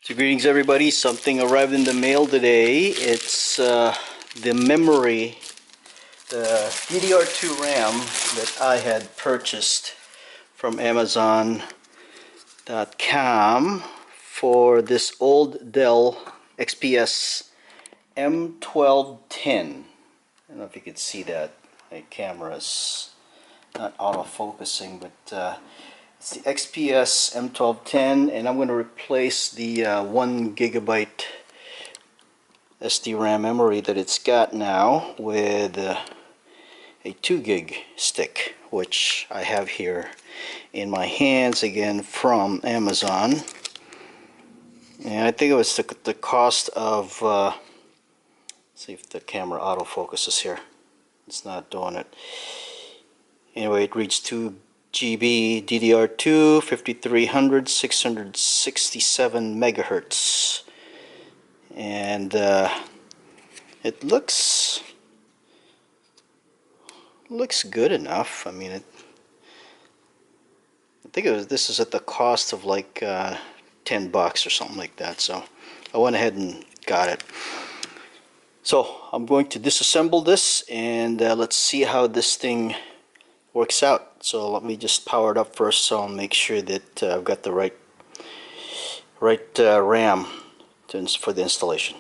So greetings everybody, something arrived in the mail today. It's the memory, the DDR2 RAM that I had purchased from Amazon.com for this old Dell XPS M1210. I don't know if you can see that. My camera's not auto-focusing, but it's the XPS M1210, and I'm going to replace the 1 gigabyte SD-RAM memory that it's got now with a 2 gig stick, which I have here in my hands again from Amazon. And I think it was the cost of, let's see if the camera autofocuses here. It's not doing it. Anyway, it reads 2 GB DDR2 5300 667 megahertz, and it looks good enough. I mean, I think this is at the cost of like $10 or something like that, so I went ahead and got it. So I'm going to disassemble this, and let's see how this thing works out. So let me just power it up first, so I'll make sure that I've got the right RAM for the installation.